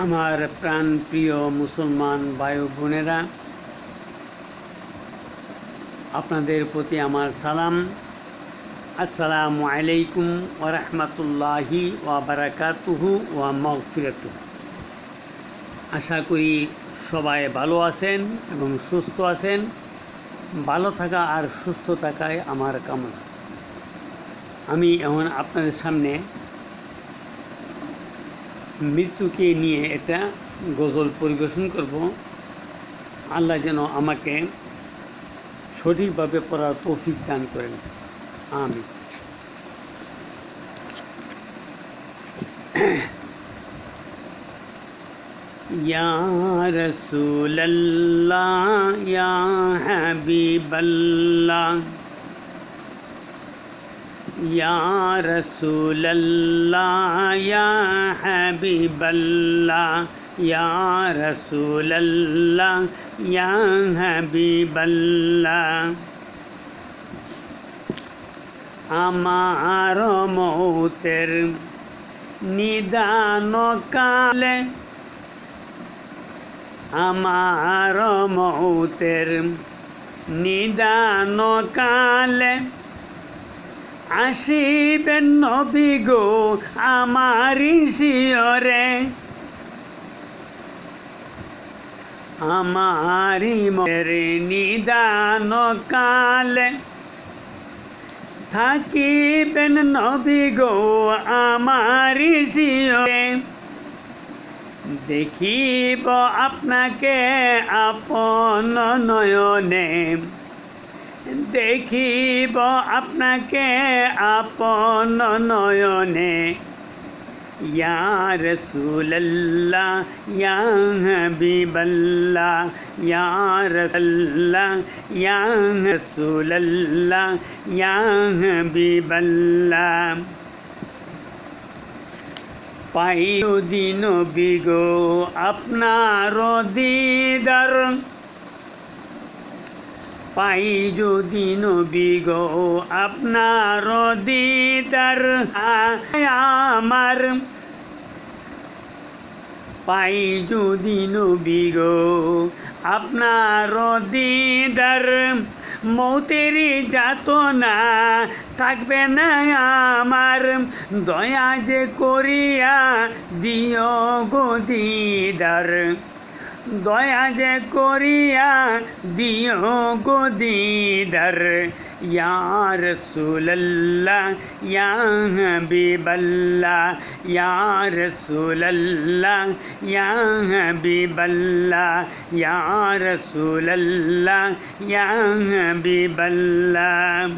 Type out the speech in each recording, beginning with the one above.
আমার প্রাণ প্রিয় মুসলমান ভাই বোনেরা, আপনাদের প্রতি আমার সালাম। আসসালামু আলাইকুম ওয়া রাহমাতুল্লাহি ওয়া বারাকাতুহু ওয়া মাগফিরাতুহু। আশা করি সবাই ভালো আছেন এবং সুস্থ আছেন। ভালো থাকা আর সুস্থ থাকাই আমার কামনা। আমি এখন আপনাদের সামনে মৃত্যুকে নিয়ে একটা গজল পরিবেশন করব। আল্লাহ যেন আমাকে সঠিকভাবে পড়ার তৌফিক দান করেন, আমিন। ইয়া রাসূলুল্লাহ ইয়া হাবিবাল্লাহ, ইয়া রাসূলুল্লাহ ইয়া হাবিবাল্লাহ, ইয়া রাসূলুল্লাহ ইয়া হাবিবাল্লাহ। আমার মৌতের নিদান কালে, আমার মৌতের নিদান কালে আসিবেন নবী গো আমারি শিয়রে। আমারি মৌতের নিদান কালে থাকিবেন নবী গো আমারি শিয়রে। দেখিব আপনাকে আপন নয়নে, দেখিব আপনাকে আপন নয়নে। ইয়া রাসূলুল্লাহ ইয়া হাবিবাল্লাহ, ইয়া রাসূলুল্লাহ ইয়া রাসূলুল্লাহ ইয়া হাবিবাল্লাহ। পাই যদি নবী গো আপনার দিদার, পাই যদি নবী গো আপনার দিদার আমার। পাই যদি নবী গো আপনার দিদার, মৌতের যাতনা থাকবে না আমার। দয়া যে করিয়া দিও গো দিদার, দয়া যে করিয়া দিও গো দিদার। ইয়া রাসূলুল্লাহ ইয়া হাবিবাল্লাহ, ইয়া রাসূলুল্লাহ ইয়া হাবিবাল্লাহ, ইয়া রাসূলুল্লাহ ইয়া হাবিবাল্লাহ।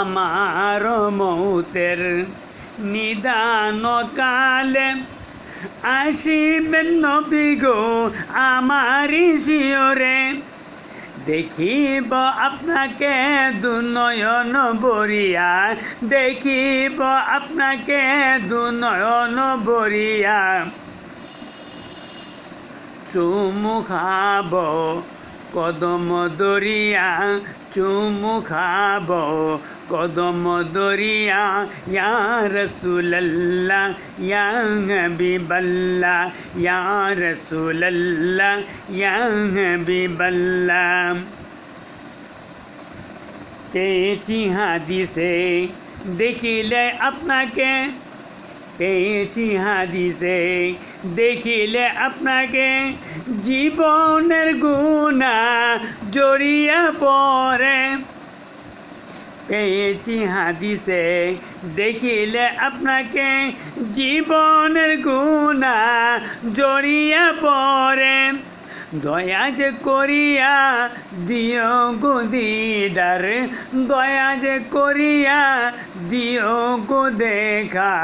আমার মৌতের নিদান কালে আসিবেন নবী গো আমারি শিয়রে। দেখিব আপনাকে দুনয়ন ভরিয়া, দেখিব আপনাকে দুনয়ন ভরিয়া। চুমু খাব কদম দরিয়া, চুমু খাব কদম দরিয়া। ইয়া রাসূলুল্লাহ ইয়া হাবিবাল্লাহ, ইয়া রাসূলুল্লাহ ইয়া হাবিবাল্লাহ। পেয়েছি হাদিসে দেখিলে আপনাকে, পেয়েছি হাদিসে দেখিলে আপনাকে, জীবনের গুনাহ জড়িয়া পড়ে। পেয়েছি হাদিসে দেখিলে আপনাকে, জীবনের গুনাহ জড়িয়া পড়ে। দয়া যে করিয়া দিও গো দিদার, দয়া যে করিয়া দিও গো দেখা।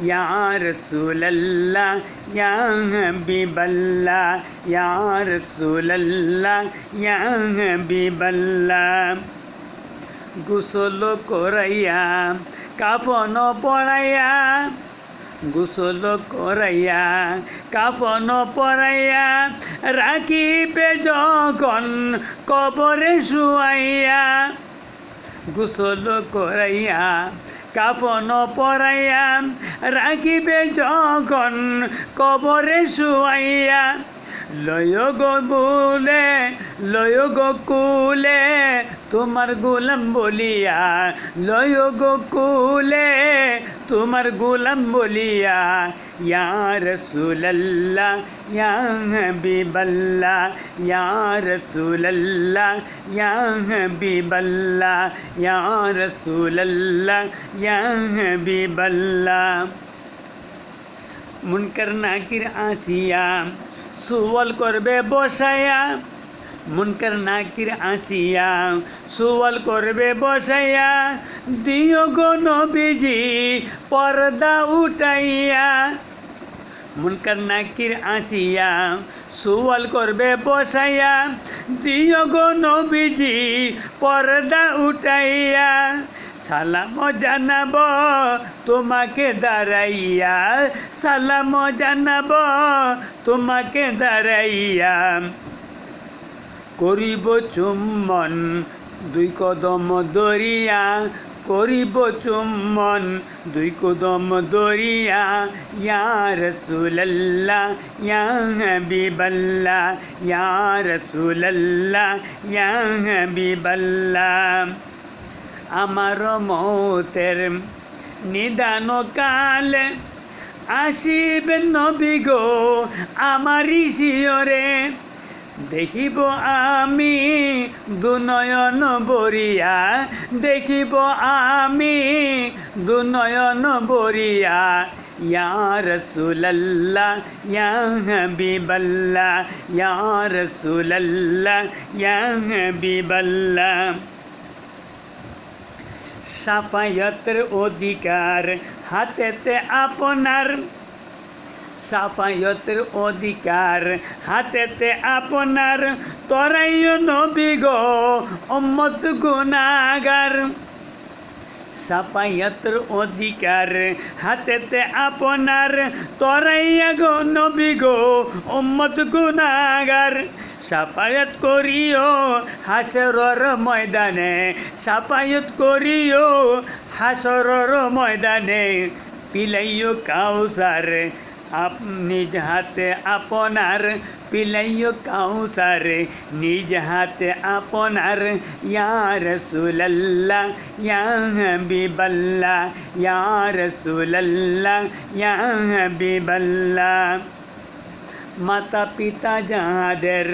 ইয়া রাসূলুল্লাহ ইয়া হাবিবাল্লাহ, ইয়া রাসূলুল্লাহ ইয়া হাবিবাল্লাহ। গোসল করাইয়া কাফন পরাইয়া, গোসল করাইয়া কাফন পরাইয়া, রাখিবে যখন কবরে শুয়াইয়া। গোসল করাইয়া কাফন পরাইয়া রাখিবে যখন কবরে শুয়াইয়া লয় গো বলে লয় গো কুলে তোমার গোলাম বলিয়া লয় গো কুলে তোমার গোলাম বলিয়া ইয়া রাসূলুল্লাহ ইয়া হাবিবাল্লাহ ইয়া রাসূলুল্লাহ ইয়া হাবিবাল্লাহ ইয়া রাসূলুল্লাহ ইয়া হাবিবাল্লাহ মুনকার নাকির আসিয়া সুওয়াল করবে বসায়া মুনকার নাকির আসিয়া সুওয়াল করবে বসাইয়া দিও গো নবীজি পর্দা উঠাইয়া মুনকার নাকির আসিয়া সুওয়াল করবে বসাইয়া দিও গো নবীজি পর্দা উঠাইয়া সালাম জানাব তোমাকে দাঁড়াইয়া সালাম জানাব তোমাকে দাঁড়াইয়া করিব চুম্বন দুই কদম দরিয়া করিব চুম্বন দুই কদম দরিয়া ইয়া রাসূলুল্লাহ ইয়া হাবিবাল্লাহ ইয়া রাসূলুল্লাহ ইয়া হাবিবাল্লাহ আমার মৌতের নিদান কাল আসিবেন নবী গো আমারি শিয়রে দেখিব আমি দুনয়ন বরিয়া দেখিব আমি দুনয়ন বরিয়া ইয়া রাসূলুল্লাহ ইয়া হাবিবাল্লাহ ইয়া রাসূলুল্লাহ ইয়া হাবিবাল্লাহ সাফায়াতের অধিকার হাতেতে আপনার সাফায়াতের অধিকার হাতেতে আপনার তরাইও নবী গো উম্মত গুনাহগার সাফায়াতের অধিকার হাতেতে আপনার তরাইয়া গো নবী গো উম্মত গুনাহগার সাফায়াত করিও হাসরের ময়দানে সাফায়াত করিও হাসরের ময়দানে পিলাইও কাউসার নিজ হাতে আপনার পিলাইও কাউসার নিজ হাতে আপনার ইয়া রাসূলুল্লাহ ইয়া হাবিবাল্লাহ ইয়া রাসূলুল্লাহ ইয়া হাবিবাল্লাহ মাতা পিতা যাদের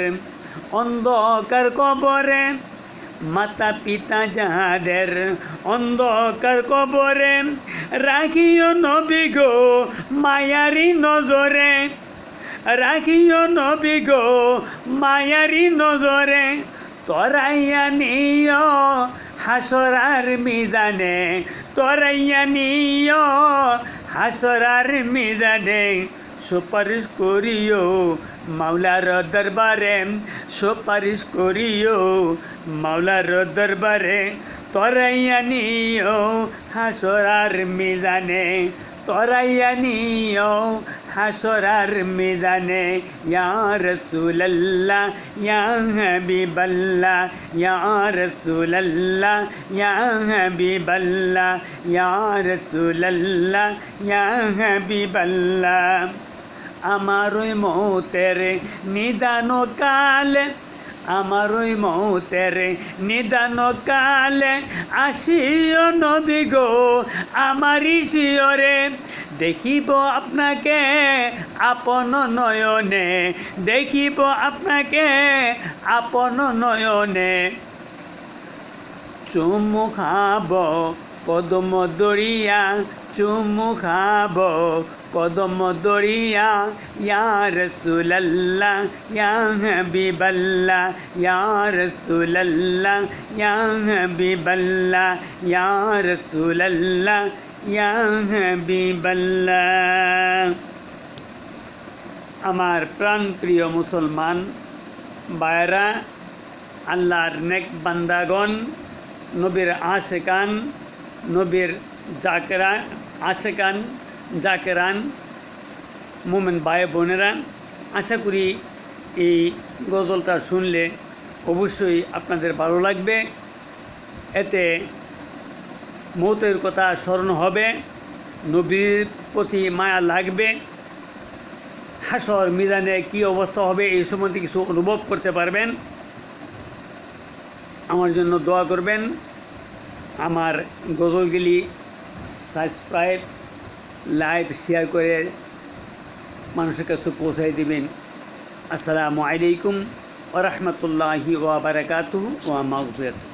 অন্ধকার কবরে মাতা পিতা যাদের অন্ধকার কবরে রাখিও নবী গো মায়ারি নজরে রাখিও নবী গো মায়ারি নজরে তরাইয়া নিও হাসরার মিজানে তরাইয়া নিও হাসরার মিজানে সুপারিশ করিও মাওলার দরবারে সুপারিশ করিও মাওলার দরবারে তরাইয়া নিও হাসরার মিজানে তরাইয়া নিও হাসরার মিজানে ইয়া রাসূলুল্লাহ ইয়া হাবিবাল্লাহ ইয়া রাসূলুল্লাহ ইয়া হাবিবাল্লাহ ইয়া রাসূলুল্লাহ ইয়া হাবিবাল্লাহ আমার ওই মৌতের নিদান কাল আমার ওই মৌতের নিদান কাল আসিও নবী গো আমারি শিয়রে দেখিব আপনাকে আপন নয়নে দেখিব আপনাকে আপন নয়নে চুমু খাব কদম দরিয়া চুমু খাব কদম দরিয়া ইয়া রাসূলুল্লাহ ইয়া হাবিবাল্লাহ ইয়া রাসূলুল্লাহ ইয়া হাবিবাল্লাহ ইয়া রাসূলুল্লাহ ইয়া হাবিবাল্লাহ আমার প্রাণপ্রিয় মুসলমান ভাইরা আল্লাহর নেক বান্দাগণ নবীর আশেকান নবীর জাকেরা আশেকান জাকেরান মোমেন ভাই বোনেরা আশা করি এই গজলটা শুনলে অবশ্যই আপনাদের ভালো লাগবে এতে মৌতের কথা স্মরণ হবে, নবীর প্রতি মায়া লাগবে, হাসর মিজানে কী অবস্থা হবে এই সম্বন্ধে কিছু অনুভব করতে পারবেন। আমার জন্য দোয়া করবেন, আমার গজলগুলি সাবস্ক্রাইব, লাইক, শেয়ার করে মানুষের কাছে পৌঁছাই দিবেন। আসসালামু আলাইকুম ওয়া রাহমাতুল্লাহি ওয়া বারাকাতুহু ওয়া মাগফিরাতুহু।